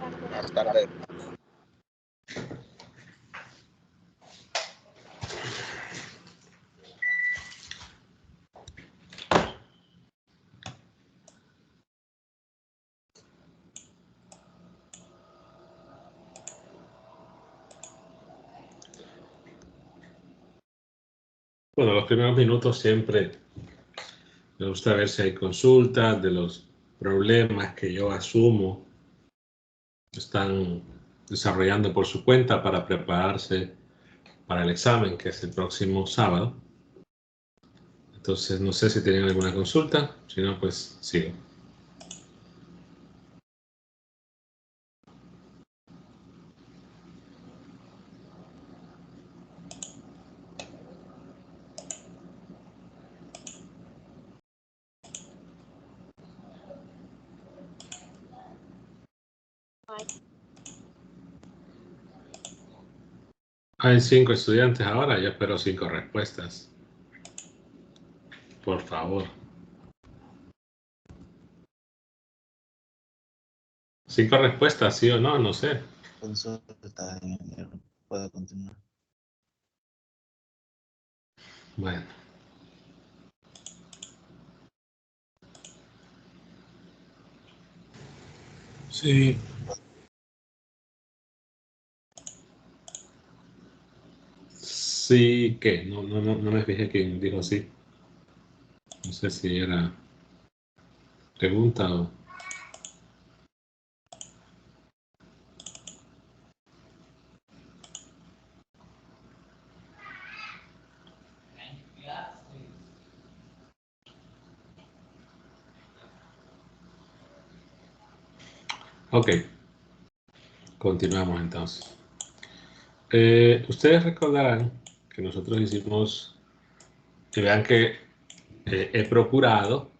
Buenas tardes. Bueno, los primeros minutos siempre me gusta ver si hay consultas de los problemas que yo asumo están desarrollando por su cuenta para prepararse para el examen, que es el próximo sábado. Entonces, no sé si tienen alguna consulta. Si no, pues sigo. Hay 5 estudiantes ahora, yo espero 5 respuestas. Por favor. 5 respuestas, sí o no, no sé. Consulta, ingeniero. Puedo continuar. Bueno. Sí. Sí, ¿qué? No me fijé quién dijo sí. No sé si era pregunta o... Ok. Continuamos entonces. Ustedes recordarán que nosotros hicimos, que vean que he procurado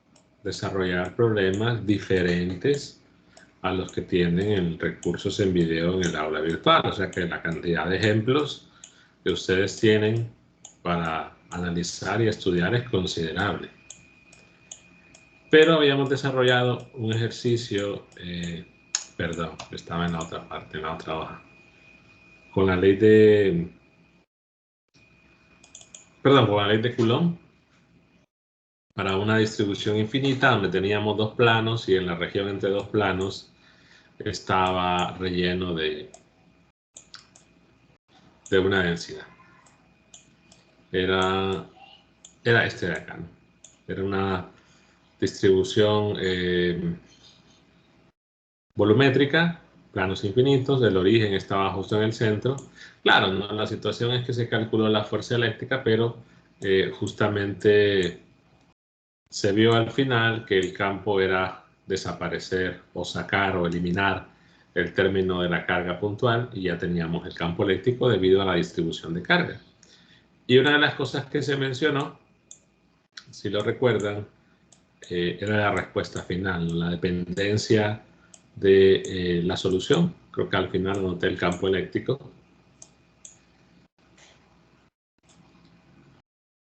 desarrollar problemas diferentes a los que tienen recursos en video en el aula virtual. O sea que la cantidad de ejemplos que ustedes tienen para analizar y estudiar es considerable. Pero habíamos desarrollado un ejercicio, perdón, estaba en la otra parte, en la otra hoja, con la ley de, perdón, con la ley de Coulomb, para una distribución infinita donde teníamos 2 planos y en la región entre 2 planos estaba relleno de una densidad. Era este de acá, ¿no? Era una distribución volumétrica, planos infinitos, el origen estaba justo en el centro. Claro, ¿no? La situación es que se calculó la fuerza eléctrica, pero justamente se vio al final que el campo era desaparecer o sacar o eliminar el término de la carga puntual y ya teníamos el campo eléctrico debido a la distribución de carga. Y una de las cosas que se mencionó, si lo recuerdan, era la respuesta final, la dependencia de la solución. Creo que al final anoté el campo eléctrico.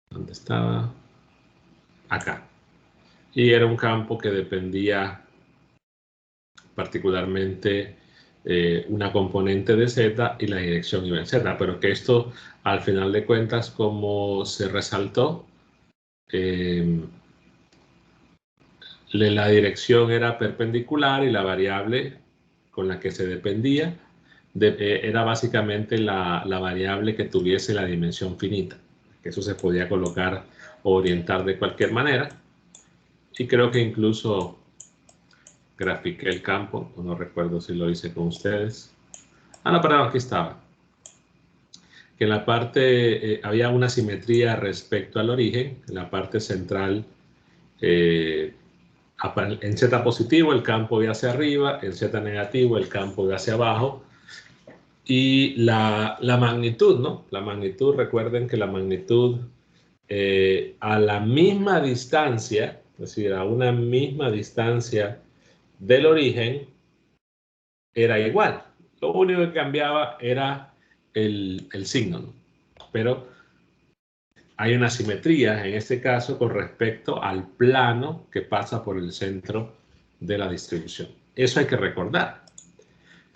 ¿Dónde estaba? Acá. Y era un campo que dependía particularmente una componente de Z y la dirección iba en Z, pero que esto al final de cuentas, como se resaltó, la dirección era perpendicular y la variable con la que se dependía era básicamente la variable que tuviese la dimensión finita, que eso se podía colocar o orientar de cualquier manera, y creo que incluso grafiqué el campo, no recuerdo si lo hice con ustedes. Ah, no, perdón, aquí estaba. Que en la parte había una simetría respecto al origen, en la parte central en Z positivo el campo iba hacia arriba, en Z negativo el campo iba hacia abajo, y la magnitud, ¿no? La magnitud, recuerden que la magnitud a la misma distancia, es decir, a una misma distancia del origen, era igual. Lo único que cambiaba era el signo, ¿no? Pero hay una simetría en este caso con respecto al plano que pasa por el centro de la distribución. Eso hay que recordar.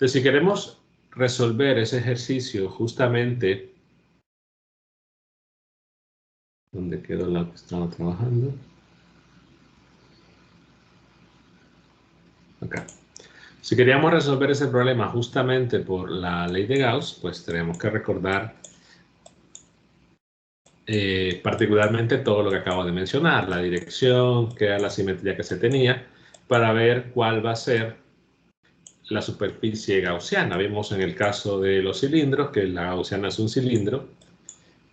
Entonces, si queremos resolver ese ejercicio justamente, ¿dónde quedó la que estaba trabajando? Acá. Si queríamos resolver ese problema justamente por la ley de Gauss, pues tenemos que recordar particularmente todo lo que acabo de mencionar, la dirección, que era la simetría que se tenía, para ver cuál va a ser la superficie gaussiana. Vimos en el caso de los cilindros que la gaussiana es un cilindro.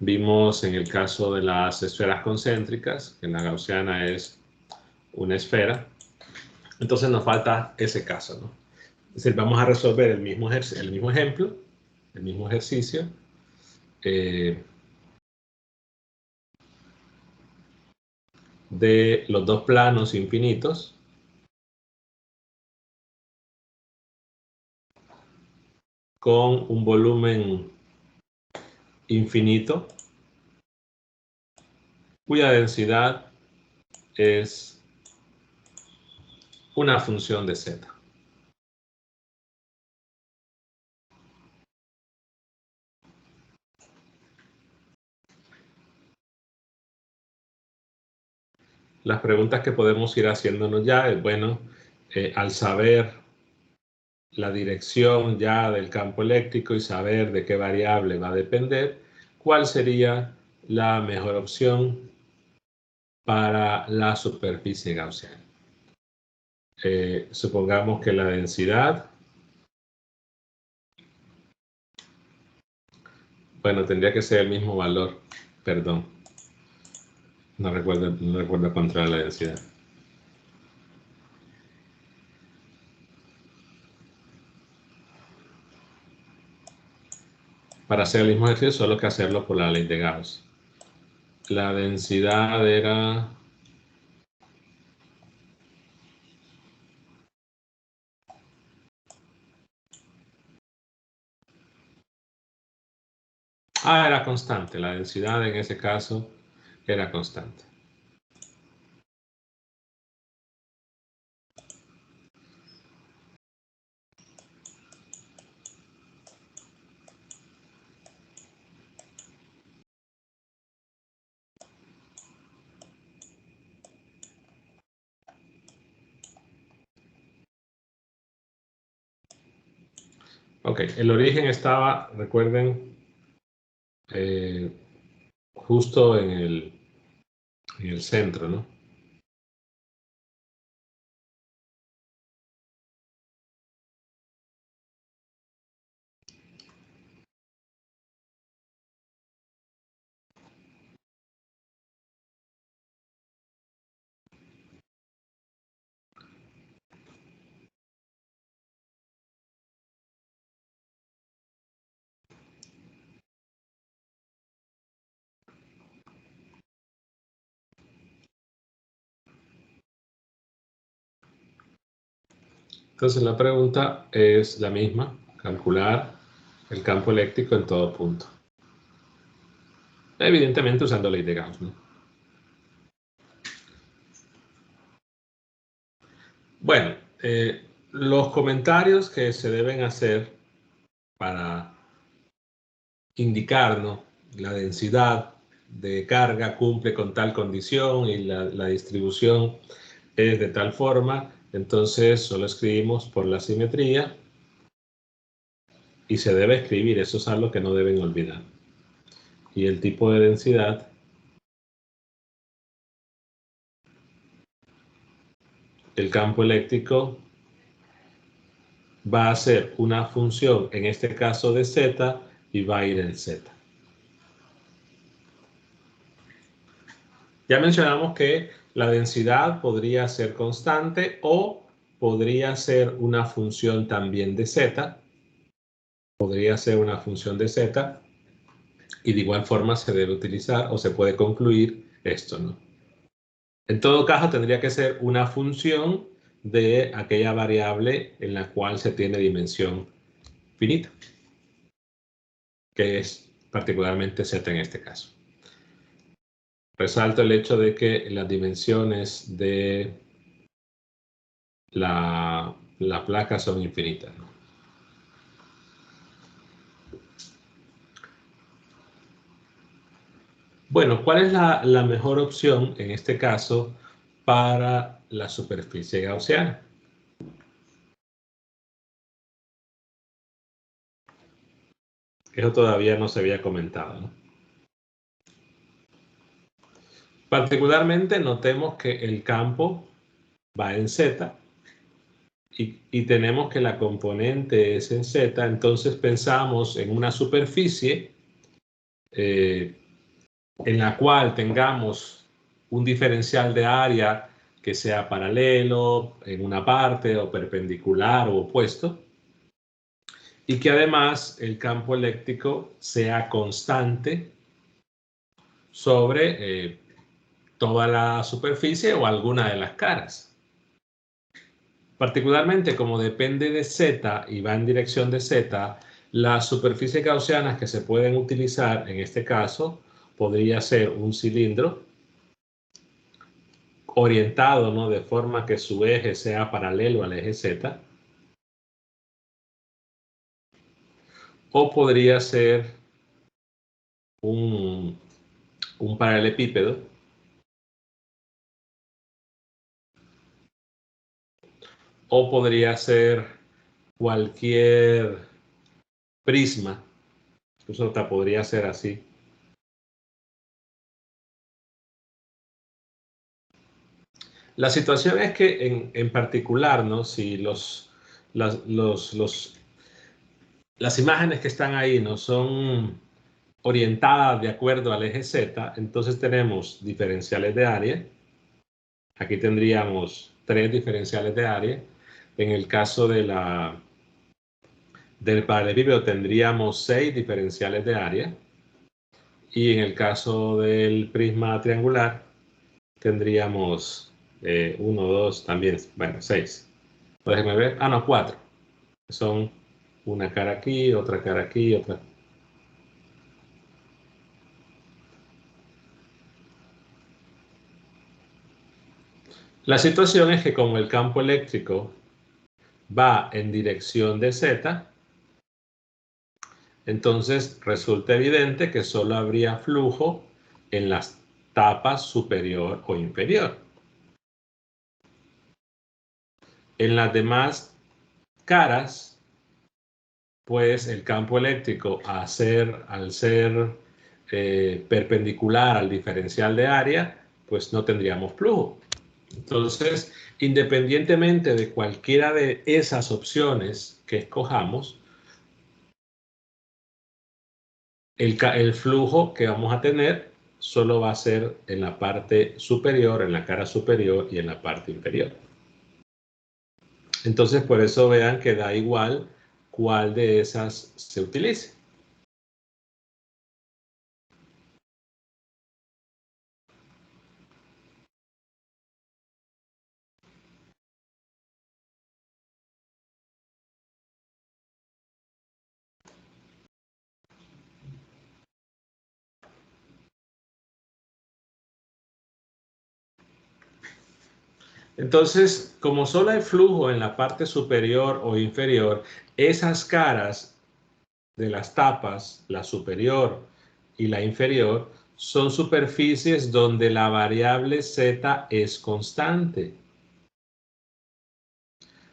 Vimos en el caso de las esferas concéntricas que la gaussiana es una esfera. Entonces nos falta ese caso, ¿no? Es decir, vamos a resolver el mismo ejemplo, el mismo ejercicio, de los dos planos infinitos con un volumen infinito cuya densidad es una función de z. Las preguntas que podemos ir haciéndonos ya es, bueno, al saber la dirección ya del campo eléctrico y saber de qué variable va a depender, ¿cuál sería la mejor opción para la superficie gaussiana? Supongamos que la densidad, bueno, tendría que ser el mismo valor, perdón, no recuerdo cuánto era la densidad. Para hacer el mismo ejercicio solo hay que hacerlo por la ley de Gauss. La densidad era... era constante. La densidad en ese caso era constante. Ok, el origen estaba, recuerden, justo en el centro, ¿no? Entonces la pregunta es la misma, calcular el campo eléctrico en todo punto. Evidentemente usando la ley de Gauss, ¿no? Bueno, los comentarios que se deben hacer para indicar, ¿no?, la densidad de carga cumple con tal condición y la distribución es de tal forma, entonces solo escribimos por la simetría y se debe escribir, eso es algo que no deben olvidar. Y el tipo de densidad del campo eléctrico va a ser una función, en este caso de z, y va a ir en z. Ya mencionamos que la densidad podría ser constante o podría ser una función también de z. Podría ser una función de z y de igual forma se debe utilizar o se puede concluir esto, ¿no? En todo caso tendría que ser una función de aquella variable en la cual se tiene dimensión finita, que es particularmente z en este caso. Resalto el hecho de que las dimensiones de la placa son infinitas, ¿no? Bueno, ¿cuál es la mejor opción en este caso para la superficie gaussiana? Eso todavía no se había comentado, ¿no? Particularmente notemos que el campo va en Z y tenemos que la componente es en Z, entonces pensamos en una superficie en la cual tengamos un diferencial de área que sea paralelo en una parte o perpendicular o opuesto, y que además el campo eléctrico sea constante sobre toda la superficie o alguna de las caras. Particularmente como depende de Z y va en dirección de Z, las superficies gaussianas que se pueden utilizar en este caso podría ser un cilindro orientado, ¿no?, de forma que su eje sea paralelo al eje Z, o podría ser un paralelepípedo, o podría ser cualquier prisma, incluso hasta podría ser así. La situación es que en particular, ¿no?, si las imágenes que están ahí no son orientadas de acuerdo al eje Z, entonces tenemos diferenciales de área. Aquí tendríamos 3 diferenciales de área. En el caso del paralelepípedo tendríamos 6 diferenciales de área. Y en el caso del prisma triangular tendríamos 1, 2, también, bueno, 6. Déjenme ver. Ah, no, 4. Son una cara aquí, otra cara aquí, otra. La situación es que como el campo eléctrico va en dirección de Z, entonces resulta evidente que solo habría flujo en las tapas superior o inferior. En las demás caras, pues el campo eléctrico al ser perpendicular al diferencial de área, pues no tendríamos flujo. Entonces, independientemente de cualquiera de esas opciones que escojamos, el flujo que vamos a tener solo va a ser en la parte superior, en la cara superior y en la parte inferior. Entonces, por eso vean que da igual cuál de esas se utilice. Entonces, como solo hay flujo en la parte superior o inferior, esas caras de las tapas, la superior y la inferior, son superficies donde la variable Z es constante.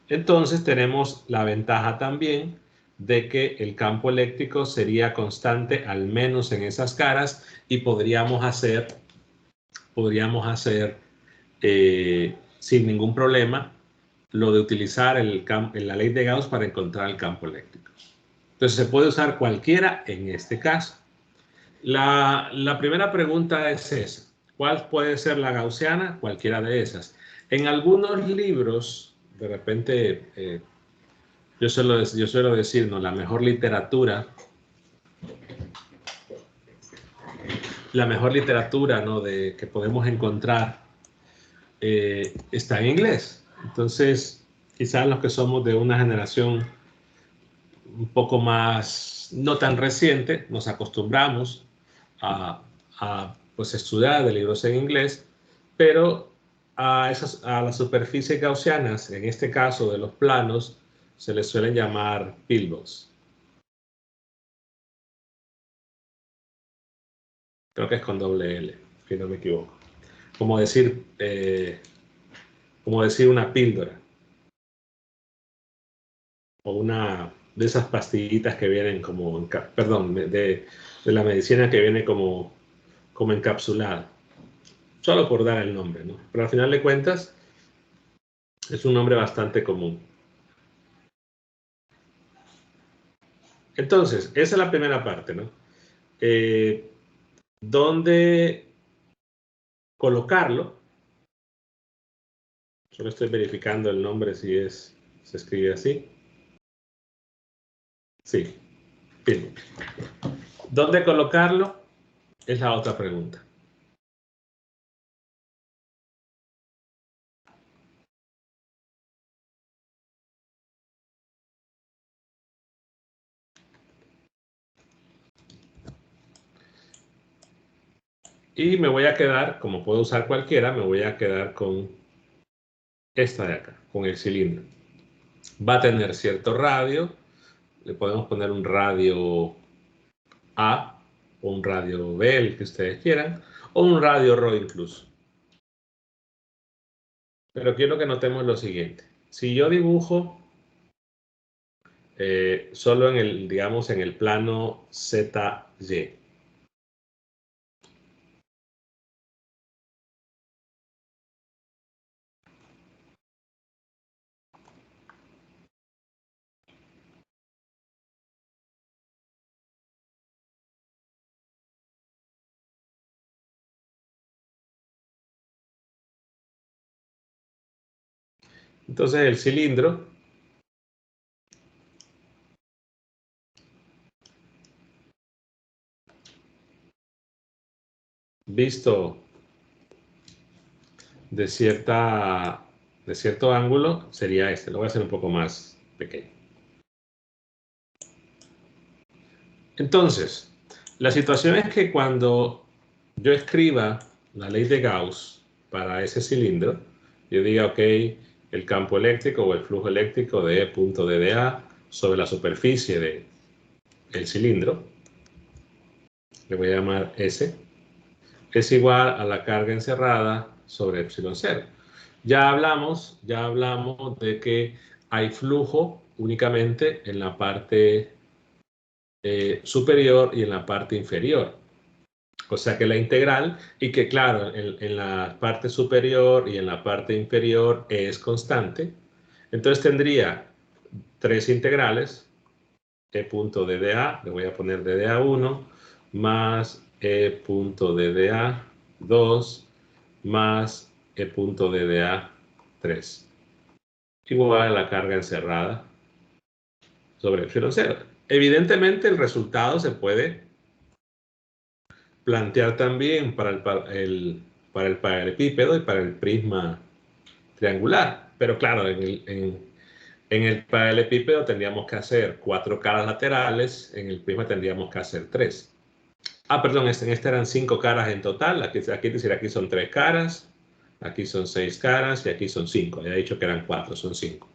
Entonces tenemos la ventaja también de que el campo eléctrico sería constante al menos en esas caras y podríamos hacer sin ningún problema lo de utilizar la ley de Gauss para encontrar el campo eléctrico. Entonces se puede usar cualquiera en este caso. La primera pregunta es esa: ¿cuál puede ser la gaussiana? Cualquiera de esas. En algunos libros, de repente, yo suelo decir, ¿no?, la mejor literatura, ¿no?, que podemos encontrar está en inglés. Entonces, quizás los que somos de una generación un poco más, no tan reciente, nos acostumbramos a pues, estudiar de libros en inglés, pero a las superficies gaussianas, en este caso de los planos, se les suelen llamar pillbox. Creo que es con doble L, si no me equivoco. Como decir una píldora. O una de esas pastillitas que vienen como, perdón, de la medicina que viene como encapsulada. Solo por dar el nombre, ¿no? Pero al final de cuentas es un nombre bastante común. Entonces, esa es la primera parte, ¿no? ¿Dónde colocarlo? Solo estoy verificando el nombre si se escribe así. Sí, bien. ¿Dónde colocarlo? Es la otra pregunta. Y me voy a quedar, como puedo usar cualquiera, me voy a quedar con esta de acá, con el cilindro. Va a tener cierto radio. Le podemos poner un radio A o un radio B, el que ustedes quieran, o un radio RO incluso. Pero quiero que notemos lo siguiente. Si yo dibujo solo en el, digamos, en el plano ZY. Entonces el cilindro visto de cierto ángulo sería este. Lo voy a hacer un poco más pequeño. Entonces, la situación es que cuando yo escriba la ley de Gauss para ese cilindro, yo diga, ok, el campo eléctrico o el flujo eléctrico de E punto DDA sobre la superficie del cilindro, le voy a llamar S, es igual a la carga encerrada sobre epsilon 0. Ya hablamos de que hay flujo únicamente en la parte superior y en la parte inferior. O sea que la integral, y que claro, en la parte superior y en la parte inferior es constante. Entonces tendría tres integrales, E punto DDA, le voy a poner DDA1, más E punto DDA2, más E punto DDA3. Igual a la carga encerrada sobre epsilon 0. Evidentemente el resultado se puede plantear también para el paralelepípedo y para el prisma triangular. Pero claro, en el paralelepípedo tendríamos que hacer 4 caras laterales, en el prisma tendríamos que hacer 3. Ah, perdón, en este eran 5 caras en total. Aquí son 3 caras, aquí son 6 caras y aquí son 5. Ya he dicho que eran 4, son 5.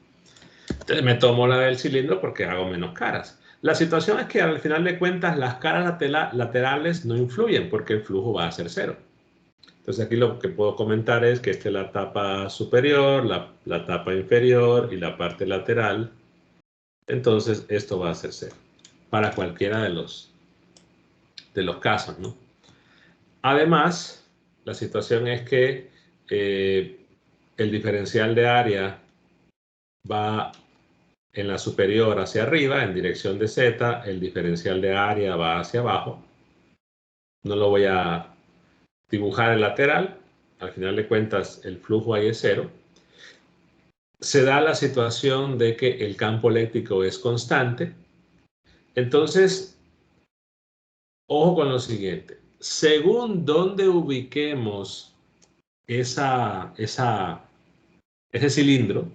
Entonces me tomo la del cilindro porque hago menos caras. La situación es que al final de cuentas las caras laterales no influyen porque el flujo va a ser 0. Entonces aquí lo que puedo comentar es que esta es la tapa superior, la tapa inferior y la parte lateral. Entonces esto va a ser 0 para cualquiera de los casos, ¿no? Además, la situación es que el diferencial de área va en la superior hacia arriba, en dirección de Z, el diferencial de área va hacia abajo. No lo voy a dibujar el lateral, al final de cuentas el flujo ahí es 0. Se da la situación de que el campo eléctrico es constante. Entonces, ojo con lo siguiente. Según donde ubiquemos ese cilindro,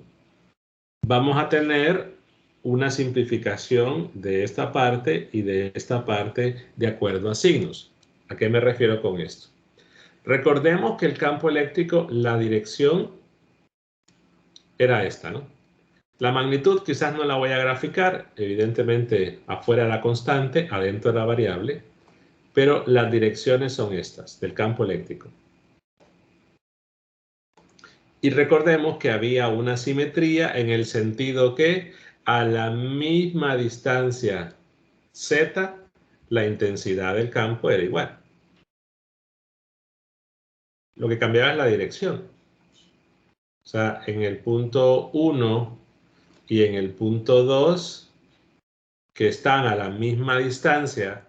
vamos a tener una simplificación de esta parte y de esta parte de acuerdo a signos. ¿A qué me refiero con esto? Recordemos que el campo eléctrico, la dirección era esta, ¿no? La magnitud quizás no la voy a graficar, evidentemente afuera era constante, adentro era variable. pero las direcciones son estas, del campo eléctrico. Y recordemos que había una simetría en el sentido que a la misma distancia Z, la intensidad del campo era igual. Lo que cambiaba es la dirección. O sea, en el punto 1 y en el punto 2, que están a la misma distancia,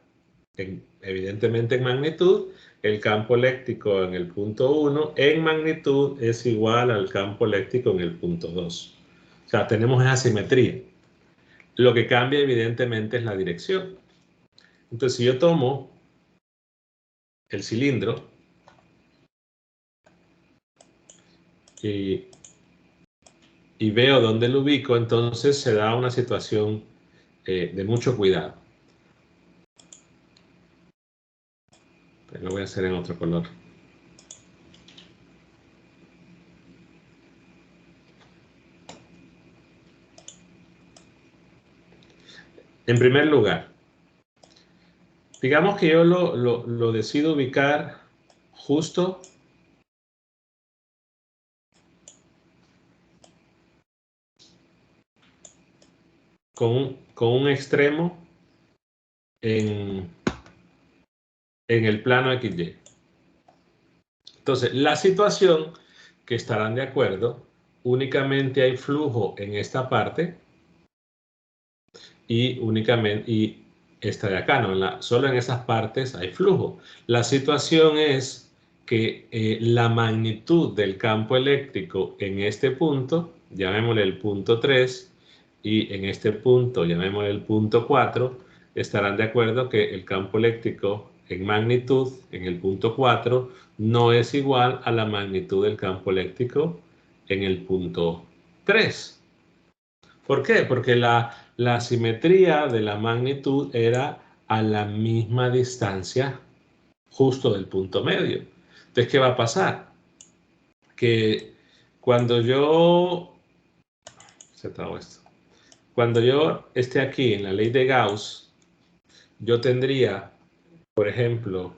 evidentemente en magnitud, el campo eléctrico en el punto 1 en magnitud es igual al campo eléctrico en el punto 2. O sea, tenemos esa simetría. Lo que cambia evidentemente es la dirección. Entonces, si yo tomo el cilindro y veo dónde lo ubico, entonces se da una situación de mucho cuidado. Pero lo voy a hacer en otro color. En primer lugar, digamos que yo lo decido ubicar justo con un extremo en el plano XY. Entonces, la situación que estarán de acuerdo, únicamente hay flujo en esta parte y esta de acá, ¿no? Solo en esas partes hay flujo. La situación es que la magnitud del campo eléctrico en este punto, llamémosle el punto 3, y en este punto, llamémosle el punto 4, estarán de acuerdo que el campo eléctrico en magnitud, en el punto 4, no es igual a la magnitud del campo eléctrico en el punto 3. ¿Por qué? Porque la simetría de la magnitud era a la misma distancia justo del punto medio. Entonces, ¿qué va a pasar? Que cuando yo... Cuando yo esté aquí en la ley de Gauss, yo tendría, por ejemplo,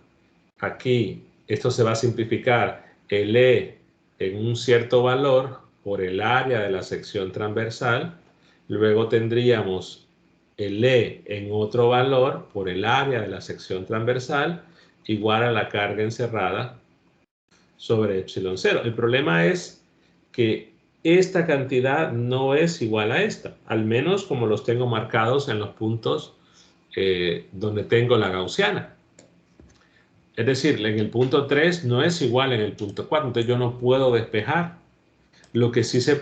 aquí, esto se va a simplificar, el E en un cierto valor por el área de la sección transversal. Luego tendríamos el E en otro valor por el área de la sección transversal igual a la carga encerrada sobre epsilon 0. El problema es que esta cantidad no es igual a esta, al menos como los tengo marcados en los puntos donde tengo la gaussiana. Es decir, en el punto 3 no es igual en el punto 4, entonces yo no puedo despejar. Lo que sí se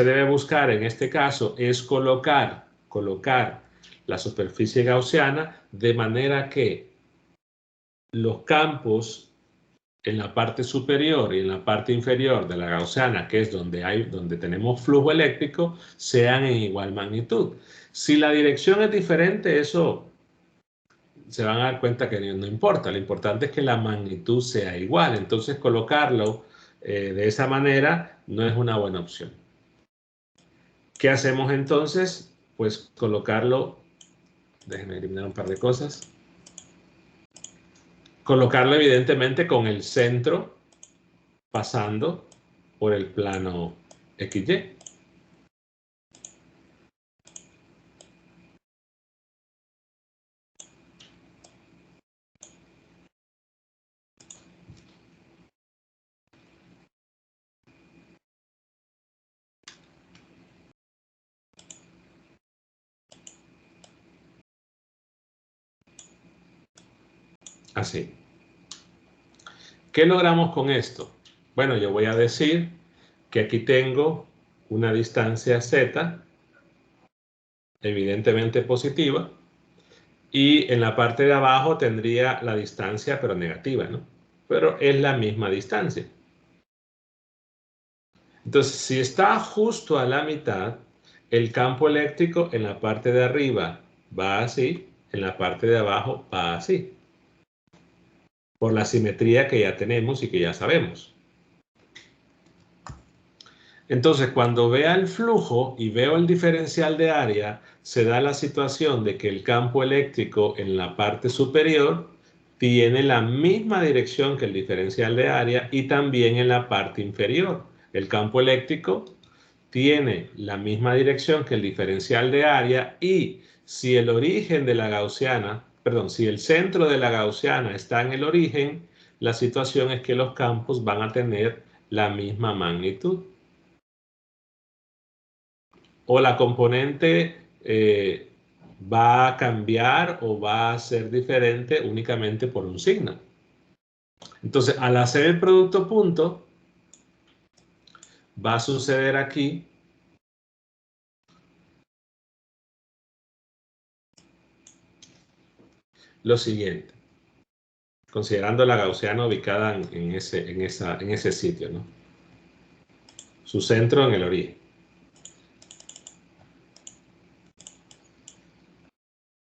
debe buscar en este caso es colocar la superficie gaussiana de manera que los campos en la parte superior y en la parte inferior de la gaussiana, que es donde tenemos flujo eléctrico, sean en igual magnitud. Si la dirección es diferente, eso se van a dar cuenta que no importa. Lo importante es que la magnitud sea igual. Entonces, colocarlo de esa manera no es una buena opción. ¿Qué hacemos entonces? Pues colocarlo, déjenme eliminar un par de cosas. Colocarlo evidentemente con el centro pasando por el plano XY. Así. ¿Qué logramos con esto? Bueno, yo voy a decir que aquí tengo una distancia Z, evidentemente positiva, y en la parte de abajo tendría la distancia, pero negativa, ¿no? Pero es la misma distancia. Entonces, si está justo a la mitad, el campo eléctrico en la parte de arriba va así, en la parte de abajo va así. Por la simetría que ya tenemos y que ya sabemos. Entonces, cuando vea el flujo y veo el diferencial de área, se da la situación de que el campo eléctrico en la parte superior tiene la misma dirección que el diferencial de área y también en la parte inferior. El campo eléctrico tiene la misma dirección que el diferencial de área y si el origen de la gaussiana, perdón, si el centro de la gaussiana está en el origen, la situación es que los campos van a tener la misma magnitud. O la componente va a cambiar o va a ser diferente únicamente por un signo. Entonces, al hacer el producto punto, va a suceder aquí lo siguiente, considerando la gaussiana ubicada en ese sitio, ¿no? Su centro en el origen.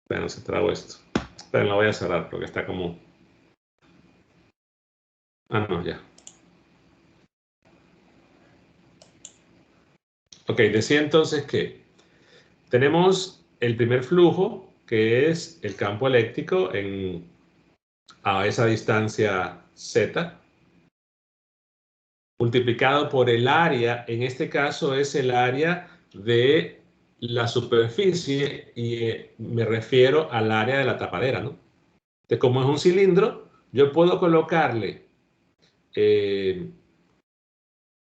Bueno, se trabó esto. Pero lo voy a cerrar porque está como... Ah, no, ya. Ok, decía entonces que tenemos el primer flujo, que es el campo eléctrico a esa distancia z, multiplicado por el área, en este caso es el área de la superficie y me refiero al área de la tapadera, ¿no? Entonces, como es un cilindro, yo puedo colocarle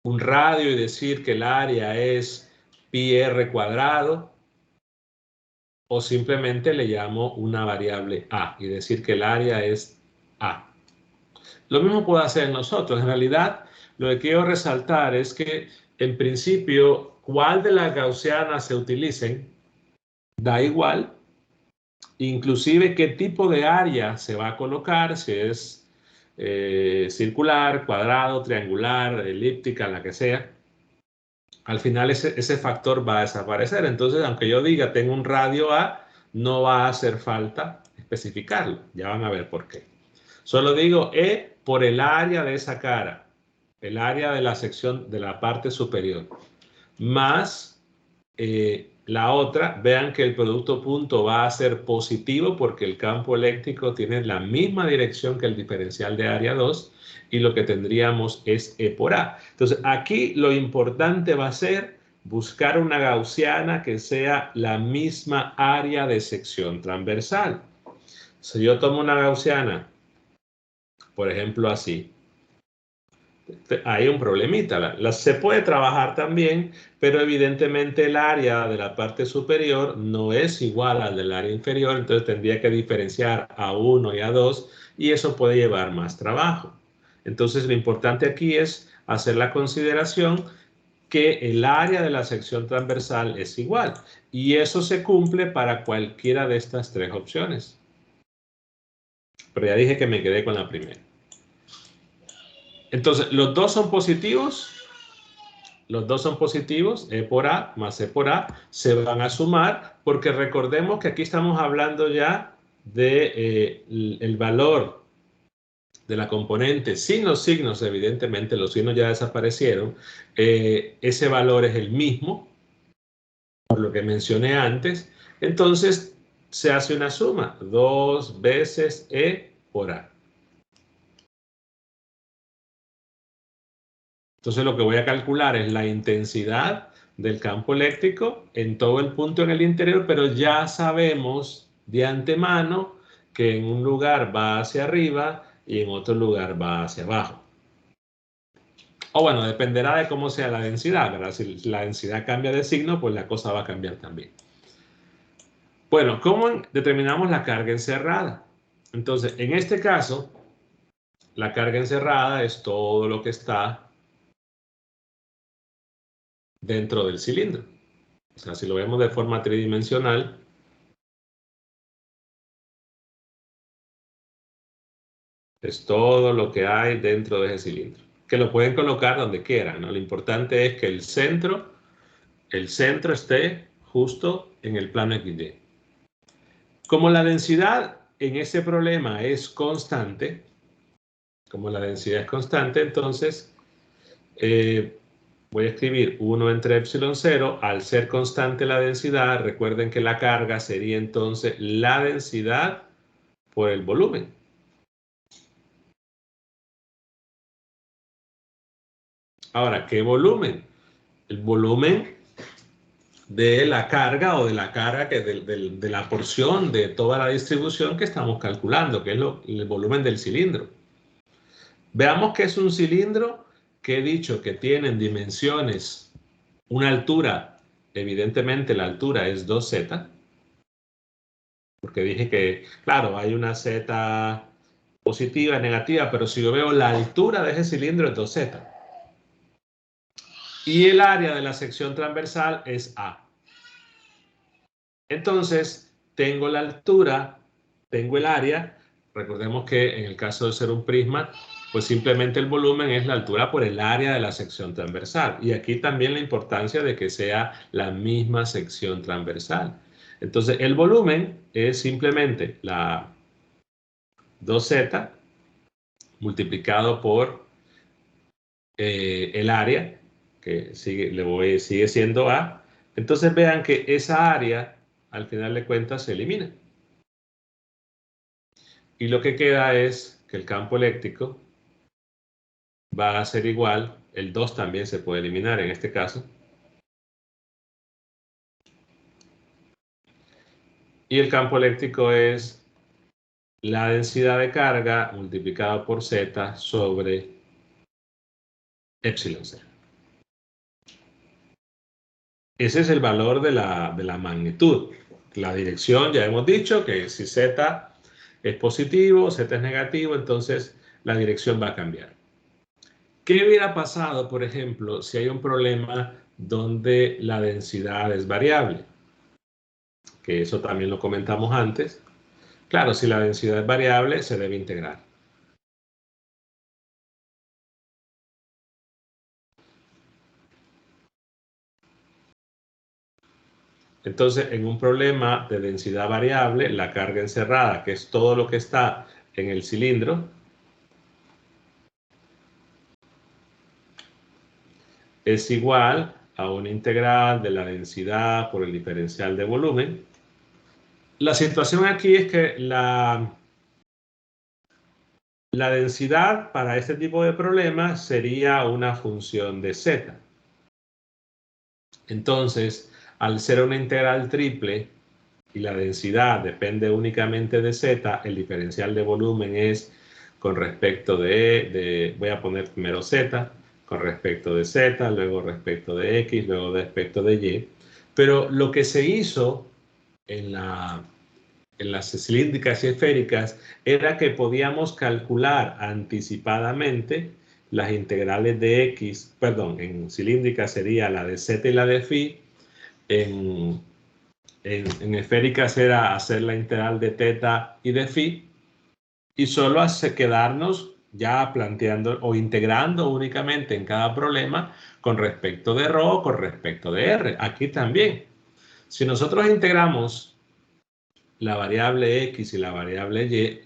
un radio y decir que el área es pi r cuadrado, o simplemente le llamo una variable a y decir que el área es a. Lo mismo puedo hacer nosotros. En realidad, lo que quiero resaltar es que, en principio, cuál de las gaussianas se utilicen, da igual. Inclusive qué tipo de área se va a colocar, si es circular, cuadrado, triangular, elíptica, la que sea. Al final ese factor va a desaparecer. Entonces, aunque yo diga tengo un radio A, no va a hacer falta especificarlo. Ya van a ver por qué. Solo digo E por el área de esa cara, el área de la sección de la parte superior, más la otra. Vean que el producto punto va a ser positivo porque el campo eléctrico tiene la misma dirección que el diferencial de área 2 y lo que tendríamos es E por A. Entonces, aquí lo importante va a ser buscar una gaussiana que sea la misma área de sección transversal. Si yo tomo una gaussiana, por ejemplo, así, hay un problemita. Se puede trabajar también, pero evidentemente el área de la parte superior no es igual al del área inferior, entonces tendría que diferenciar a 1 y a 2 y eso puede llevar más trabajo. Entonces lo importante aquí es hacer la consideración que el área de la sección transversal es igual y eso se cumple para cualquiera de estas tres opciones. Pero ya dije que me quedé con la primera. Entonces, los dos son positivos. Los dos son positivos, E por A más E por A, se van a sumar porque recordemos que aquí estamos hablando ya de el valor de la componente sin los signos, evidentemente los signos ya desaparecieron, ese valor es el mismo, por lo que mencioné antes, entonces se hace una suma, 2 veces E por A. Entonces lo que voy a calcular es la intensidad del campo eléctrico en todo el punto en el interior, pero ya sabemos de antemano que en un lugar va hacia arriba y en otro lugar va hacia abajo. O bueno, dependerá de cómo sea la densidad, ¿verdad? Si la densidad cambia de signo, pues la cosa va a cambiar también. Bueno, ¿cómo determinamos la carga encerrada? Entonces, en este caso, la carga encerrada es todo lo que está dentro del cilindro. O sea, si lo vemos de forma tridimensional, es todo lo que hay dentro de ese cilindro. Que lo pueden colocar donde quieran, ¿no? Lo importante es que el centro esté justo en el plano XY. Como la densidad en ese problema es constante, entonces voy a escribir 1 entre epsilon 0. Al ser constante la densidad, recuerden que la carga sería entonces la densidad por el volumen. Ahora, ¿qué volumen? El volumen de la carga o de la carga de la porción de toda la distribución que estamos calculando, que es el volumen del cilindro. Veamos que es un cilindro que he dicho que tienen dimensiones, una altura, evidentemente la altura es 2z, porque dije que, claro, hay una z positiva, negativa, pero si yo veo la altura de ese cilindro es 2z. Y el área de la sección transversal es A. Entonces, tengo la altura, tengo el área. Recordemos que en el caso de ser un prisma, pues simplemente el volumen es la altura por el área de la sección transversal. Y aquí también la importancia de que sea la misma sección transversal. Entonces, el volumen es simplemente la 2z multiplicado por el área, que sigue siendo A. Entonces vean que esa área, al final de cuentas, se elimina. Y lo que queda es que el campo eléctrico va a ser igual, el 2 también se puede eliminar en este caso. Y el campo eléctrico es la densidad de carga multiplicado por Z sobre epsilon 0. Ese es el valor de la magnitud. La dirección, ya hemos dicho que si Z es positivo, Z es negativo, entonces la dirección va a cambiar. ¿Qué hubiera pasado, por ejemplo, si hay un problema donde la densidad es variable? Que eso también lo comentamos antes. Claro, si la densidad es variable, se debe integrar. Entonces, en un problema de densidad variable, la carga encerrada, que es todo lo que está en el cilindro, es igual a una integral de la densidad por el diferencial de volumen. La situación aquí es que la densidad para este tipo de problemas sería una función de z. Entonces, al ser una integral triple y la densidad depende únicamente de z, el diferencial de volumen es con respecto voy a poner primero z, con respecto de z, luego respecto de x, luego respecto de y. Pero lo que se hizo en las cilíndricas y esféricas era que podíamos calcular anticipadamente las integrales de x, perdón, en cilíndricas sería la de z y la de phi, en esféricas era hacer la integral de teta y de phi, y solo hace quedarnos ya planteando o integrando únicamente en cada problema con respecto de ρ o con respecto de r. Aquí también, si nosotros integramos la variable x y la variable y,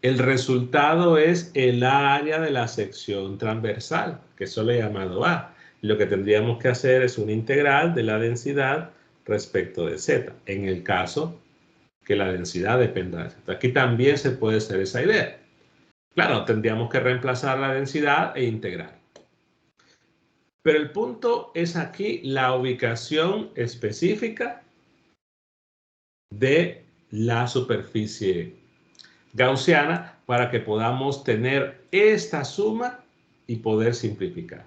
el resultado es el área de la sección transversal, que eso le he llamado A. Lo que tendríamos que hacer es una integral de la densidad respecto de z, en el caso que la densidad dependa de z. Aquí también se puede hacer esa idea. Claro, tendríamos que reemplazar la densidad e integrar. Pero el punto es aquí la ubicación específica de la superficie gaussiana para que podamos tener esta suma y poder simplificar.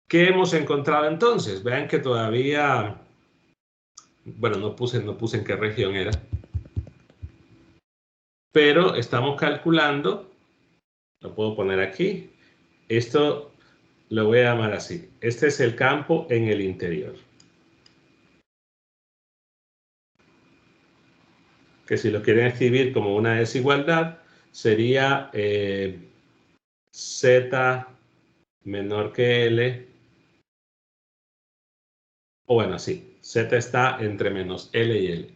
¿Qué hemos encontrado entonces? Vean que todavía, bueno, no puse en qué región era, pero estamos calculando, lo puedo poner aquí, esto lo voy a llamar así, este es el campo en el interior. Que si lo quieren escribir como una desigualdad, sería z menor que L, o bueno, sí, z está entre menos L y L.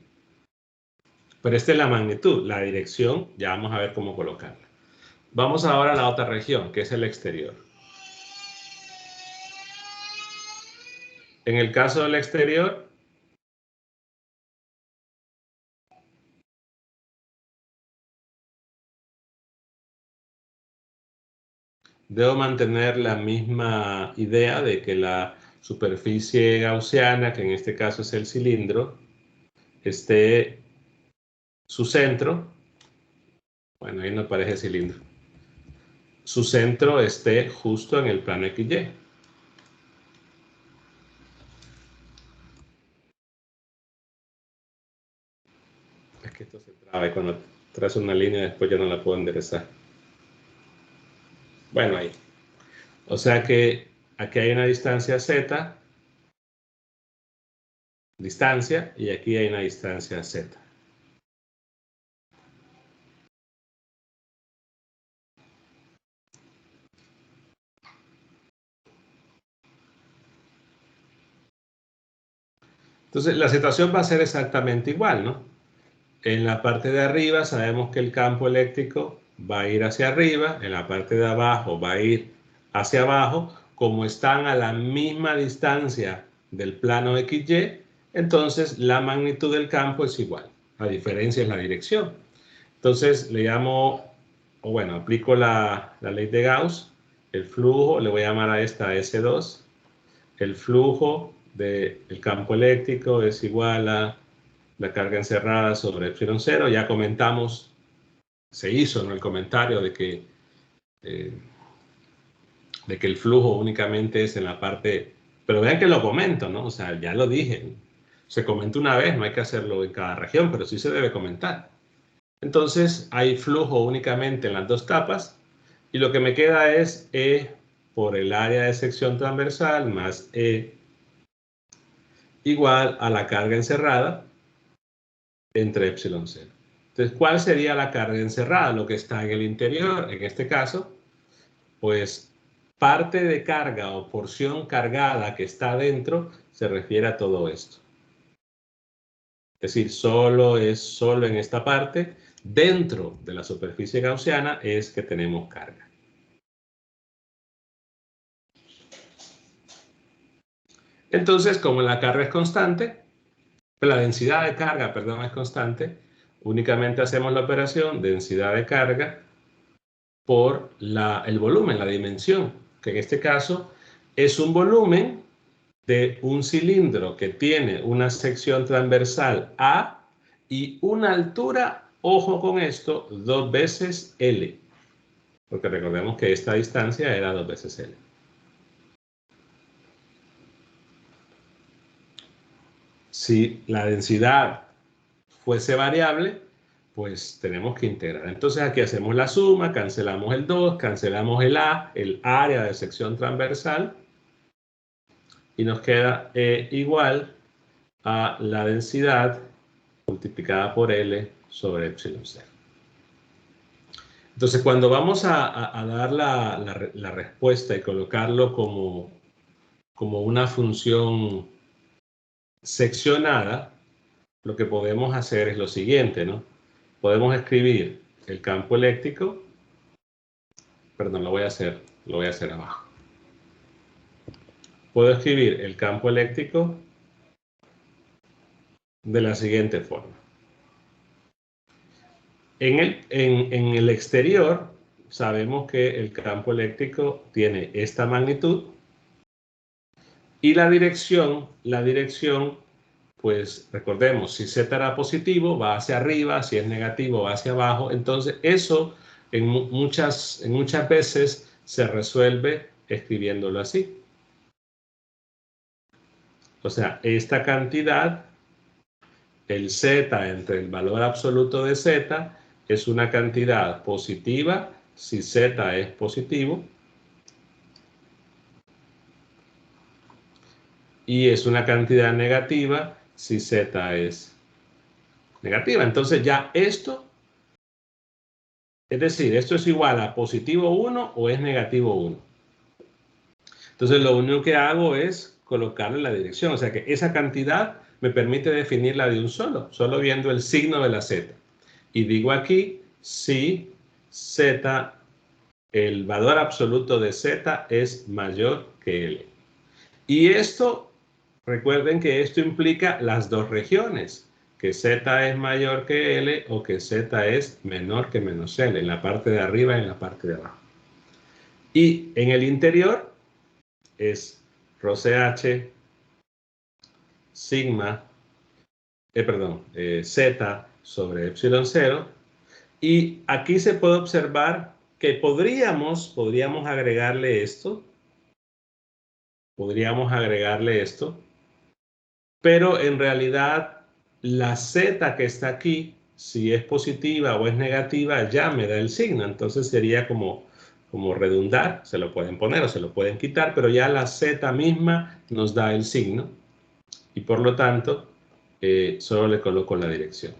Pero esta es la magnitud, la dirección, ya vamos a ver cómo colocarla. Vamos ahora a la otra región, que es el exterior. En el caso del exterior, debo mantener la misma idea de que la superficie gaussiana, que en este caso es el cilindro, esté su centro, bueno, ahí no parece cilindro, su centro esté justo en el plano XY. Es que esto se traba y cuando trazo una línea después ya no la puedo enderezar. Bueno, ahí. O sea que aquí hay una distancia Z, distancia, y aquí hay una distancia Z. Entonces, la situación va a ser exactamente igual, ¿no? En la parte de arriba sabemos que el campo eléctrico va a ir hacia arriba, en la parte de abajo va a ir hacia abajo. Como están a la misma distancia del plano XY, entonces la magnitud del campo es igual. La diferencia es la dirección. Entonces le llamo, o bueno, aplico la ley de Gauss. El flujo, le voy a llamar a esta S2. El flujo del campo eléctrico es igual a la carga encerrada sobre epsilon 0. Ya comentamos, se hizo, ¿no?, el comentario de que el flujo únicamente es en la parte, pero vean que lo comento, ¿no? O sea, ya lo dije, se comenta una vez, no hay que hacerlo en cada región, pero sí se debe comentar. Entonces hay flujo únicamente en las dos capas y lo que me queda es E por el área de sección transversal más E igual a la carga encerrada entre epsilon 0. Entonces, ¿cuál sería la carga encerrada? Lo que está en el interior, en este caso, pues parte de carga o porción cargada que está dentro se refiere a todo esto. Es decir, solo en esta parte, dentro de la superficie gaussiana, es que tenemos carga. Entonces, como la carga es constante, la densidad de carga, perdón, es constante, únicamente hacemos la operación densidad de carga por el volumen, la dimensión, que en este caso es un volumen de un cilindro que tiene una sección transversal A y una altura, ojo con esto, 2 veces L, porque recordemos que esta distancia era 2 veces L. Si la densidad fuese variable, pues tenemos que integrar. Entonces aquí hacemos la suma, cancelamos el 2, cancelamos el A, el área de sección transversal, y nos queda igual a la densidad multiplicada por L sobre epsilon 0. Entonces, cuando vamos a dar la respuesta y colocarlo como una función seccionada, lo que podemos hacer es lo siguiente, ¿no? Podemos escribir el campo eléctrico, perdón, lo voy a hacer abajo. Puedo escribir el campo eléctrico de la siguiente forma. En el exterior sabemos que el campo eléctrico tiene esta magnitud y la dirección, pues recordemos, si Z era positivo va hacia arriba, si es negativo va hacia abajo. Entonces eso en muchas veces se resuelve escribiéndolo así. O sea, esta cantidad, el Z entre el valor absoluto de Z, es una cantidad positiva si Z es positivo y es una cantidad negativa si Z es negativa. Entonces ya esto, es decir, esto es igual a positivo 1 o es negativo 1. Entonces lo único que hago es colocarle la dirección. O sea que esa cantidad me permite definirla de un solo viendo el signo de la Z. Y digo aquí si Z, el valor absoluto de Z es mayor que L. Y esto, recuerden que esto implica las dos regiones, que Z es mayor que L o que Z es menor que menos L, en la parte de arriba y en la parte de abajo. Y en el interior es rho CH sigma, Z sobre epsilon 0. Y aquí se puede observar que podríamos agregarle esto. Pero en realidad la Z que está aquí, si es positiva o es negativa, ya me da el signo. Entonces sería como redundar, se lo pueden poner o se lo pueden quitar, pero ya la Z misma nos da el signo y por lo tanto solo le coloco la dirección.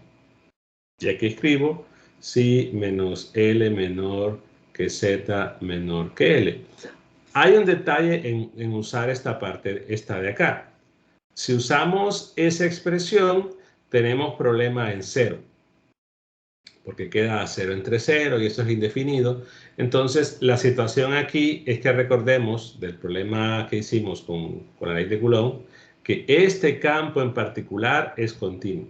Y aquí escribo si menos L menor que Z menor que L. Hay un detalle en usar esta parte, esta de acá. Si usamos esa expresión, tenemos problema en cero, porque queda 0 entre 0 y eso es indefinido. Entonces, la situación aquí es que recordemos del problema que hicimos con la ley de Coulomb, que este campo en particular es continuo.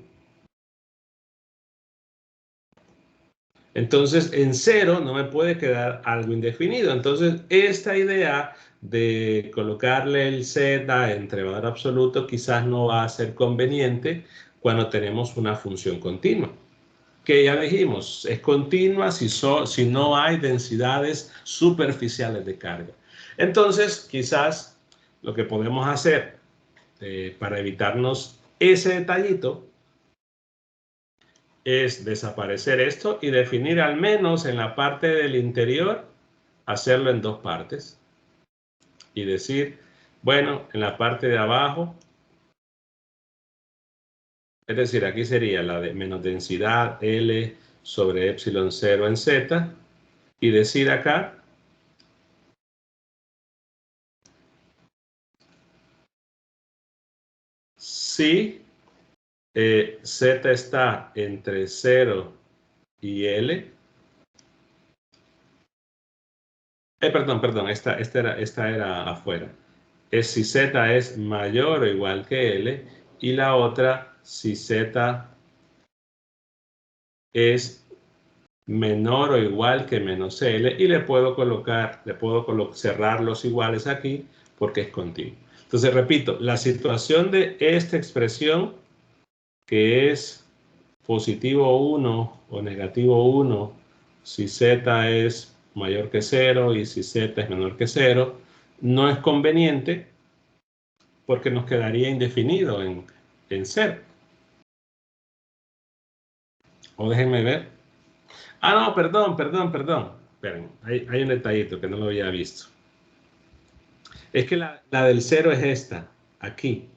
Entonces, en 0 no me puede quedar algo indefinido. Entonces, esta idea de colocarle el Z entre valor absoluto quizás no va a ser conveniente cuando tenemos una función continua. Que ya dijimos, es continua si no hay densidades superficiales de carga. Entonces, quizás lo que podemos hacer para evitarnos ese detallito es desaparecer esto y definir al menos en la parte del interior, hacerlo en dos partes. Y decir, bueno, en la parte de abajo, es decir, aquí sería la de menos densidad L sobre epsilon 0 en Z, y decir acá, si Z está entre 0 y L, perdón, esta era afuera. Es si Z es mayor o igual que L, y la otra si Z es menor o igual que menos L, y le puedo cerrar los iguales aquí porque es continuo. Entonces, repito, la situación de esta expresión, que es positivo 1 o negativo 1, si Z es mayor que 0 y si Z es menor que 0, no es conveniente porque nos quedaría indefinido en 0. O déjenme ver. Ah, no, perdón. Esperen, hay un detallito que no lo había visto. Es que la del 0 es esta, aquí.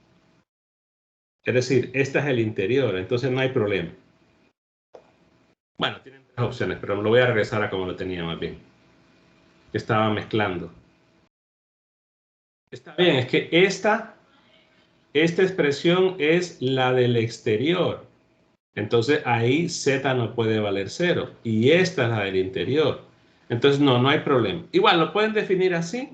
Es decir, esta es el interior, entonces no hay problema. Bueno, tienen tres opciones, pero me lo voy a regresar a como lo tenía más bien. Estaba mezclando. Está bien, es que esta expresión es la del exterior. Entonces ahí Z no puede valer 0. Y esta es la del interior. Entonces no hay problema. Igual lo pueden definir así.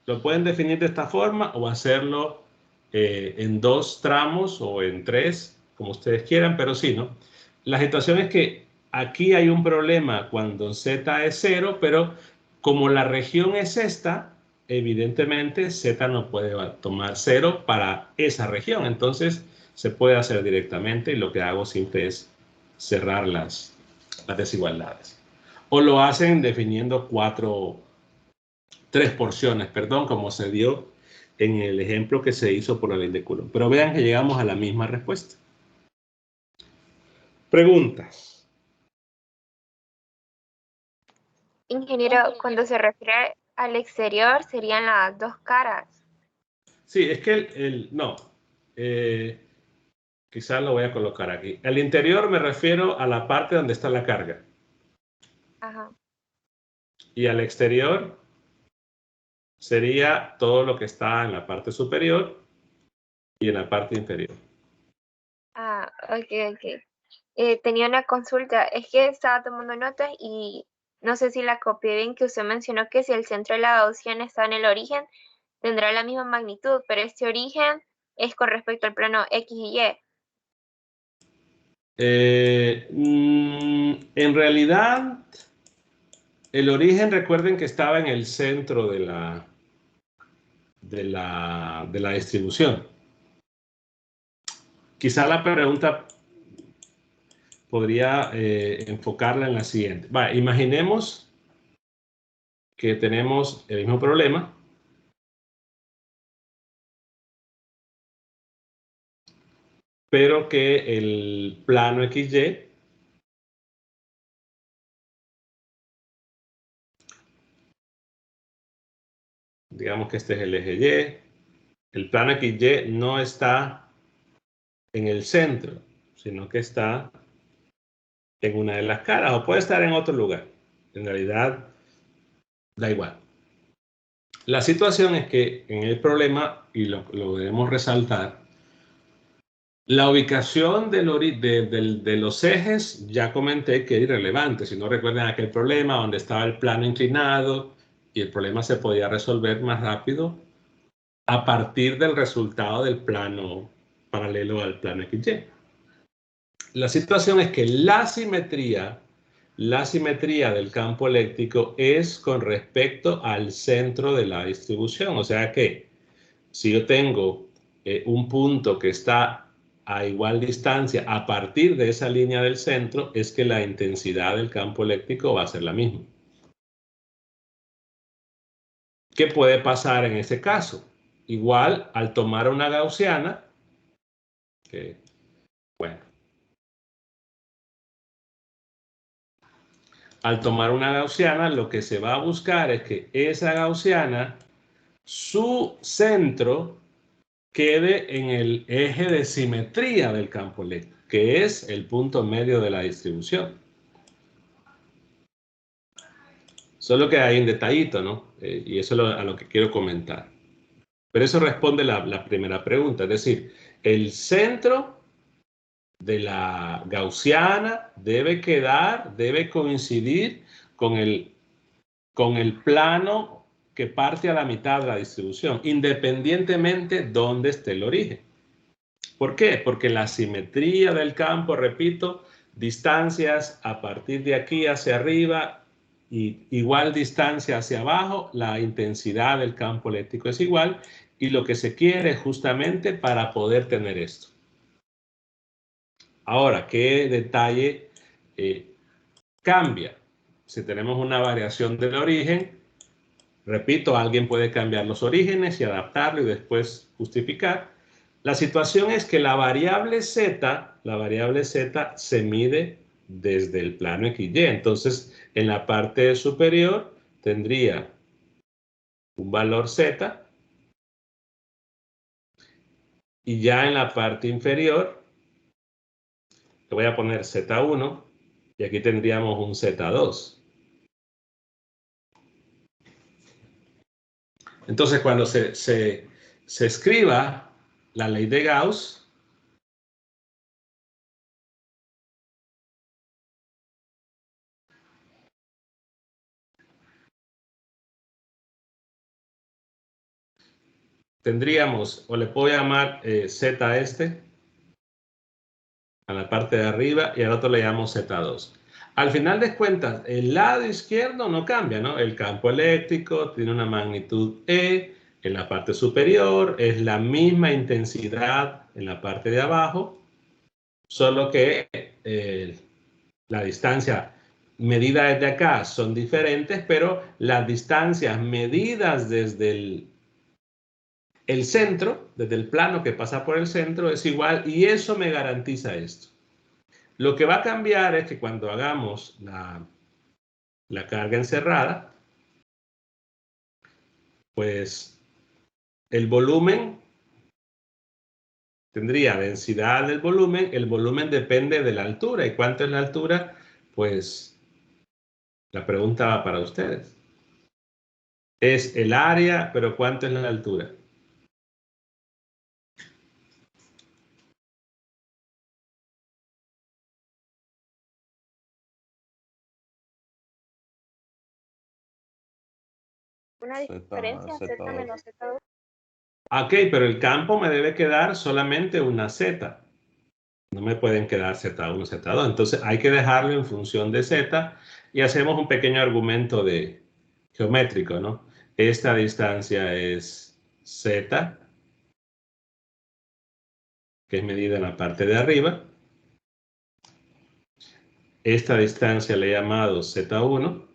Lo pueden definir de esta forma o hacerlo en dos tramos o en tres, como ustedes quieran, pero sí, ¿no? La situación es que aquí hay un problema cuando Z es 0, pero como la región es esta, evidentemente Z no puede tomar 0 para esa región. Entonces se puede hacer directamente y lo que hago siempre es cerrar las desigualdades. O lo hacen definiendo tres porciones, perdón, como se dio en el ejemplo que se hizo por la ley de Coulomb. Pero vean que llegamos a la misma respuesta. Preguntas. Ingeniero, cuando se refiere al exterior serían las dos caras. Sí, es que no. Quizás lo voy a colocar aquí. Al interior me refiero a la parte donde está la carga. Ajá. Y al exterior sería todo lo que está en la parte superior y en la parte inferior. Ah, ok. Tenía una consulta. Es que estaba tomando notas y no sé si la copié bien, que usted mencionó que si el centro de la gaussiana está en el origen, tendrá la misma magnitud, pero este origen es con respecto al plano X y Y. En realidad, El origen, recuerden que estaba en el centro de la distribución. Quizá la pregunta podría enfocarla en la siguiente. Imaginemos que tenemos el mismo problema, pero que el plano XY digamos que este es el eje Y, el plano XY no está en el centro, sino que está en una de las caras, o puede estar en otro lugar. En realidad, da igual. La situación es que en el problema, y lo debemos resaltar, la ubicación de los ejes, ya comenté que es irrelevante. Si no recuerdan aquel problema donde estaba el plano inclinado y el problema se podía resolver más rápido a partir del resultado del plano paralelo al plano XY. La situación es que la simetría del campo eléctrico es con respecto al centro de la distribución. O sea que si yo tengo un punto que está a igual distancia a partir de esa línea del centro, es que la intensidad del campo eléctrico va a ser la misma. ¿Qué puede pasar en ese caso? Igual, al tomar una gaussiana, al tomar una gaussiana, lo que se va a buscar es que esa gaussiana, su centro, quede en el eje de simetría del campo eléctrico, que es el punto medio de la distribución. Solo que hay un detallito, ¿no? Y eso es a lo que quiero comentar. Pero eso responde la primera pregunta, es decir, el centro de la gaussiana debe coincidir con el plano que parte a la mitad de la distribución, independientemente de dónde esté el origen. ¿Por qué? Porque la simetría del campo, repito, distancias a partir de aquí hacia arriba y igual distancia hacia abajo, la intensidad del campo eléctrico es igual, y lo que se quiere es justamente para poder tener esto. Ahora, ¿qué detalle cambia? Si tenemos una variación del origen, repito, alguien puede cambiar los orígenes y adaptarlo y después justificar. La situación es que la variable z se mide desde el plano XY. Entonces, en la parte superior tendría un valor z y ya en la parte inferior le voy a poner z1 y aquí tendríamos un z2. Entonces, cuando se escriba la ley de Gauss, tendríamos, o le puedo llamar z este, a la parte de arriba, y al otro le llamo z2. Al final de cuentas, el lado izquierdo no cambia, ¿no? El campo eléctrico tiene una magnitud E en la parte superior, es la misma intensidad en la parte de abajo, solo que la distancia medida desde acá son diferentes, pero las distancias medidas desde el centro, desde el plano que pasa por el centro, es igual, y eso me garantiza esto. Lo que va a cambiar es que cuando hagamos la carga encerrada, pues el volumen tendría densidad del volumen. El volumen depende de la altura. ¿Y cuánto es la altura? Pues la pregunta va para ustedes. Es el área, pero ¿cuánto es la altura? Una diferencia, Z menos Z2. Ok, pero el campo me debe quedar solamente una Z. No me pueden quedar Z1, Z2. Entonces hay que dejarlo en función de Z. y hacemos un pequeño argumento geométrico, ¿no? Esta distancia es Z, que es medida en la parte de arriba. Esta distancia le he llamado Z1.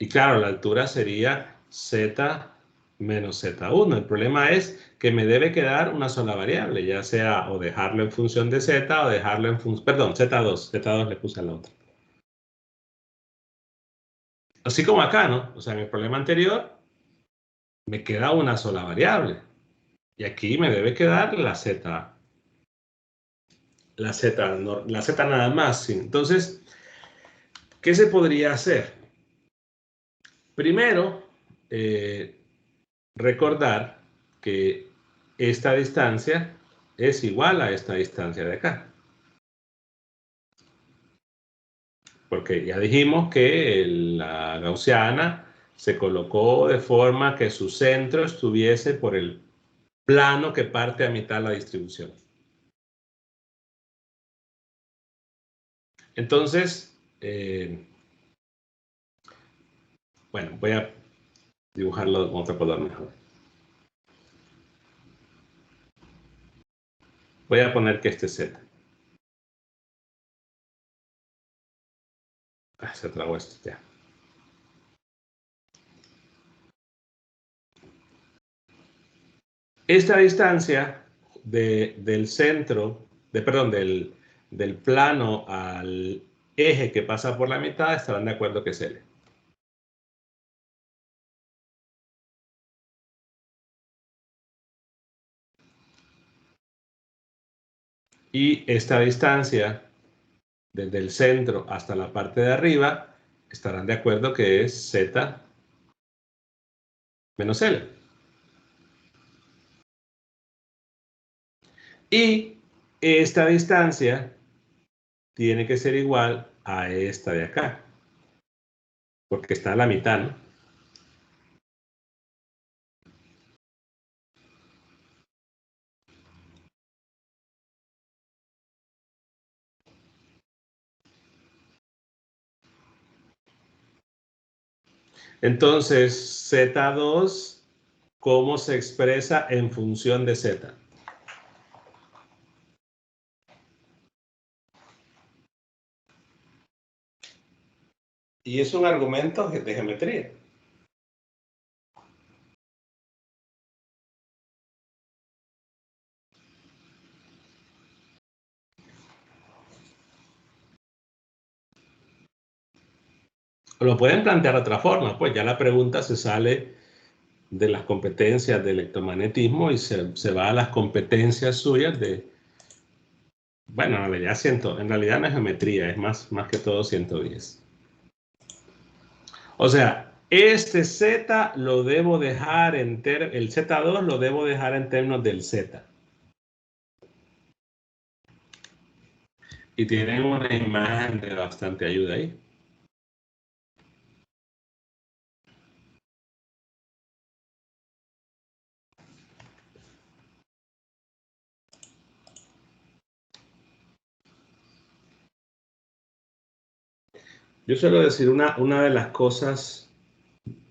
Y claro, la altura sería Z menos Z1. El problema es que me debe quedar una sola variable, ya sea o dejarlo en función de Z o dejarlo en función, perdón, Z2. Z2 le puse a la otra. Así como acá, ¿no? O sea, en el problema anterior me queda una sola variable. Y aquí me debe quedar la Z nada más. Entonces, ¿qué se podría hacer? Primero, recordar que esta distancia es igual a esta distancia de acá. Porque ya dijimos que la gaussiana se colocó de forma que su centro estuviese por el plano que parte a mitad la distribución. Entonces, bueno, voy a dibujarlo con otro color mejor. Voy a poner que este es Z. Se trabó esto ya. Esta distancia del centro, del plano al eje que pasa por la mitad, estarán de acuerdo que es L. Y esta distancia desde el centro hasta la parte de arriba, estarán de acuerdo que es Z menos L. Y esta distancia tiene que ser igual a esta de acá, porque está a la mitad, ¿no? Entonces, Z2, ¿cómo se expresa en función de Z? Y es un argumento de geometría. Lo pueden plantear de otra forma, pues ya la pregunta se sale de las competencias de electromagnetismo y se va a las competencias suyas de, bueno, en realidad no es geometría, es más que todo 110. O sea, este Z lo debo dejar el Z2 lo debo dejar en términos del Z. Y tienen una imagen de bastante ayuda ahí. Yo suelo decir, una de las cosas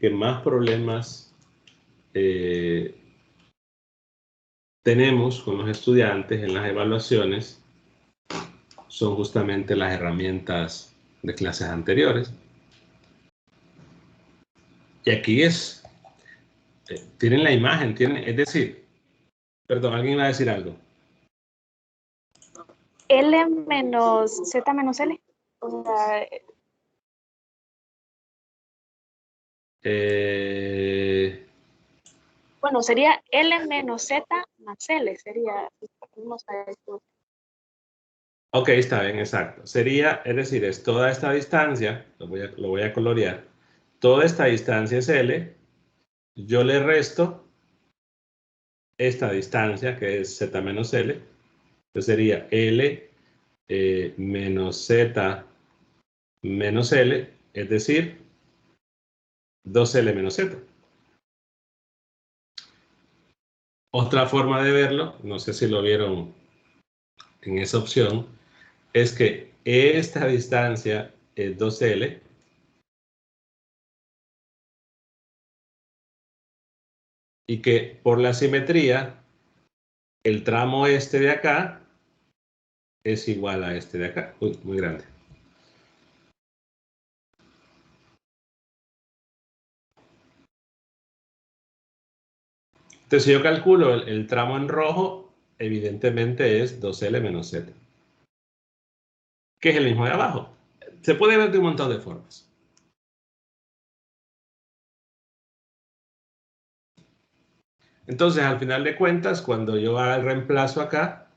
que más problemas tenemos con los estudiantes en las evaluaciones son justamente las herramientas de clases anteriores. Y aquí tienen la imagen, es decir, perdón, alguien va a decir algo. L menos Z menos L. O sea, bueno, sería L menos Z más L, sería, no sé, Ok, está bien, exacto. Sería, es decir, es toda esta distancia, lo voy a colorear, toda esta distancia es L, yo le resto esta distancia, que es Z menos L, entonces sería L menos Z menos L, es decir, 2L menos Z. Otra forma de verlo, no sé si lo vieron en esa opción, es que esta distancia es 2L. Y que por la simetría, el tramo este de acá es igual a este de acá. Uy, muy grande. Entonces, si yo calculo el tramo en rojo, evidentemente es 2L menos Z. Que es el mismo de abajo. Se puede ver de un montón de formas. Entonces, al final de cuentas, cuando yo haga el reemplazo acá,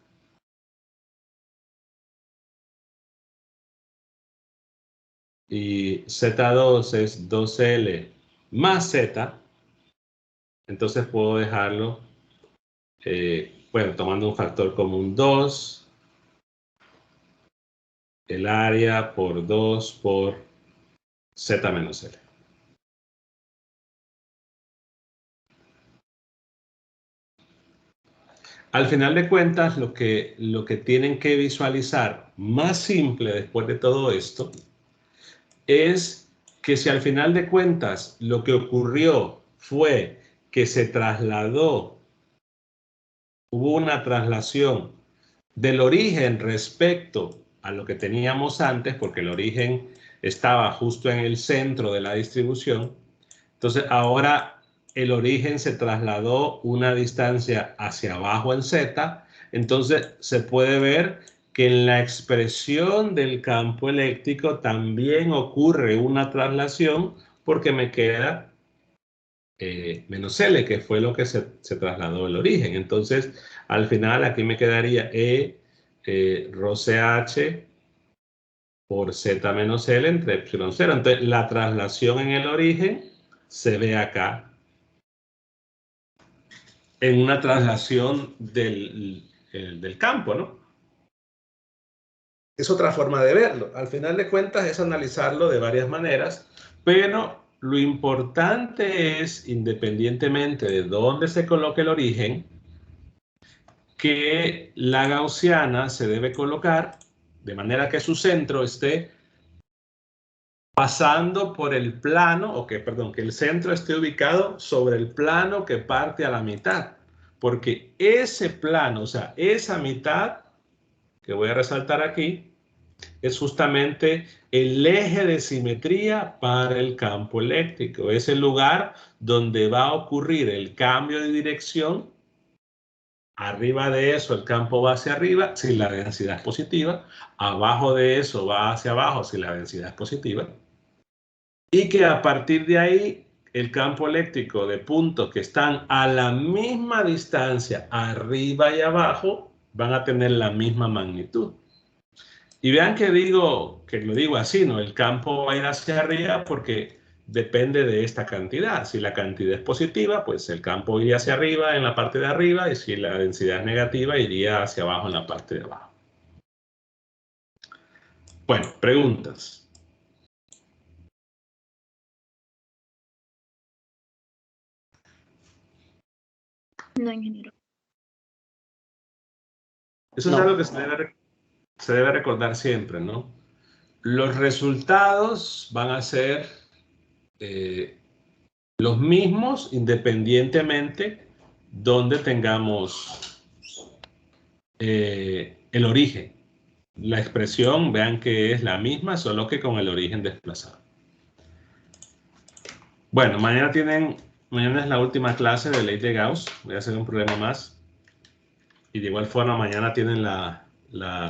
y Z2 es 2L más Z, entonces puedo dejarlo, bueno, tomando un factor común 2, el área por 2 por Z menos L. Al final de cuentas, lo que tienen que visualizar más simple después de todo esto es que si al final de cuentas lo que ocurrió fue que se trasladó, hubo una traslación del origen respecto a lo que teníamos antes, porque el origen estaba justo en el centro de la distribución, entonces ahora el origen se trasladó una distancia hacia abajo en Z, entonces se puede ver que en la expresión del campo eléctrico también ocurre una traslación porque me queda menos L, que fue lo que se trasladó el origen. Entonces, al final aquí me quedaría rho CH por Z menos L entre epsilon 0. Entonces, la traslación en el origen se ve acá en una traslación del campo, ¿no? Es otra forma de verlo. Al final de cuentas es analizarlo de varias maneras, pero lo importante es, independientemente de dónde se coloque el origen, que la gaussiana se debe colocar de manera que su centro esté pasando por el plano, que el centro esté ubicado sobre el plano que parte a la mitad. Porque ese plano, o sea, esa mitad que voy a resaltar aquí, es justamente el eje de simetría para el campo eléctrico. Es el lugar donde va a ocurrir el cambio de dirección. Arriba de eso el campo va hacia arriba si la densidad es positiva. Abajo de eso va hacia abajo si la densidad es positiva. Y que a partir de ahí el campo eléctrico de puntos que están a la misma distancia arriba y abajo van a tener la misma magnitud. Y vean que lo digo así, ¿no? El campo va a ir hacia arriba porque depende de esta cantidad. Si la cantidad es positiva, pues el campo iría hacia arriba en la parte de arriba, y si la densidad es negativa, iría hacia abajo en la parte de abajo. Bueno, preguntas. No, ingeniero. Eso es algo que se debe recordar siempre, ¿no? Los resultados van a ser los mismos independientemente donde tengamos el origen. La expresión, vean que es la misma, solo que con el origen desplazado. Bueno, mañana es la última clase de ley de Gauss. Voy a hacer un problema más. Y de igual forma, mañana tienen la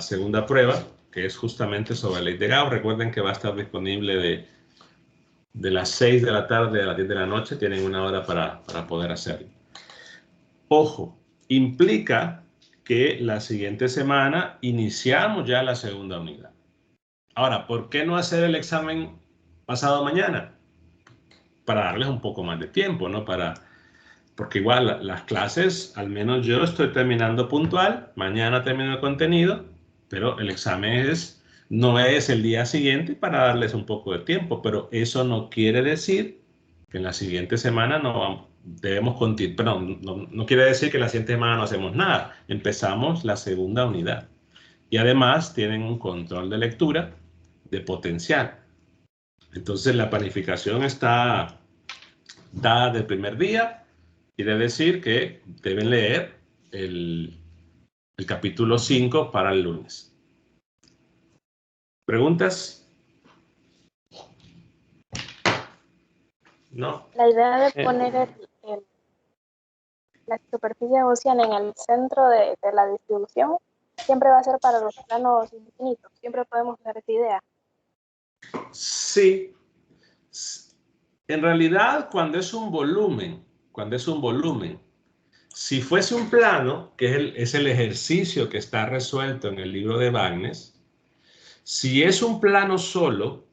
segunda prueba, que es justamente sobre la ley de Gauss. Recuerden que va a estar disponible de las 6 de la tarde a las 10 de la noche. Tienen una hora para poder hacerlo. Ojo, implica que la siguiente semana iniciamos ya la segunda unidad. Ahora, ¿por qué no hacer el examen pasado mañana? Para darles un poco más de tiempo, ¿no? Porque igual las clases, al menos yo estoy terminando puntual, mañana termino el contenido, pero el examen no es el día siguiente, para darles un poco de tiempo, pero eso no quiere decir que en la siguiente semana no quiere decir que la siguiente semana no hacemos nada. Empezamos la segunda unidad. Y además tienen un control de lectura de potencial. Entonces la planificación está dada del primer día. Quiere decir que deben leer el capítulo 5 para el lunes. ¿Preguntas? ¿No? La idea de poner la superficie gaussiana en el centro de la distribución siempre va a ser para los planos infinitos. Siempre podemos usar esta idea. Sí. En realidad, cuando es un volumen, si fuese un plano, que es el ejercicio que está resuelto en el libro de Bagnes, si es un plano solo,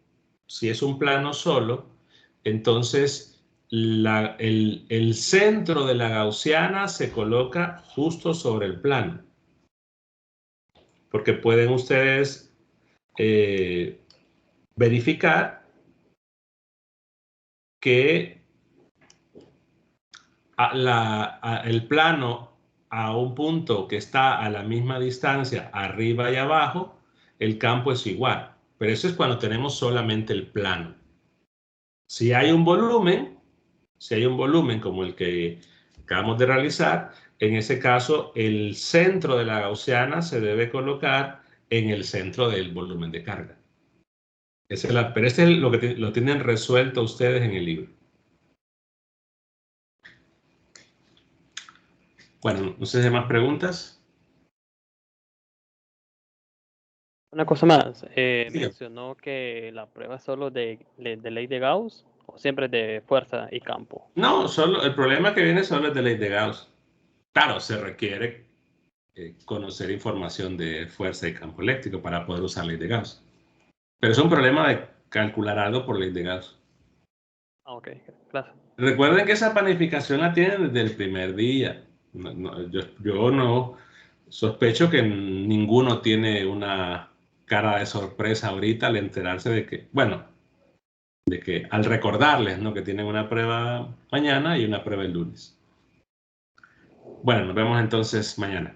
entonces el centro de la gaussiana se coloca justo sobre el plano. Porque pueden ustedes verificar que el plano a un punto que está a la misma distancia arriba y abajo, el campo es igual. Pero eso es cuando tenemos solamente el plano. Si hay un volumen como el que acabamos de realizar, en ese caso el centro de la gaussiana se debe colocar en el centro del volumen de carga. Pero este es lo que lo tienen resuelto ustedes en el libro. Bueno, no sé si hay más preguntas. Una cosa más, Diga. mencionó que la prueba es solo de ley de Gauss o siempre de fuerza y campo. No, el problema que viene solo es de ley de Gauss. Claro, se requiere conocer información de fuerza y campo eléctrico para poder usar ley de Gauss. Pero es un problema de calcular algo por ley de Gauss. Ok, gracias. Recuerden que esa planificación la tienen desde el primer día. Yo no sospecho que ninguno tiene una cara de sorpresa ahorita al enterarse de que, bueno, de que al recordarles, ¿no?, que tienen una prueba mañana y una prueba el lunes. Bueno, nos vemos entonces mañana.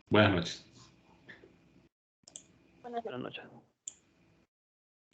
Buenas noches. Buenas Buenas noches.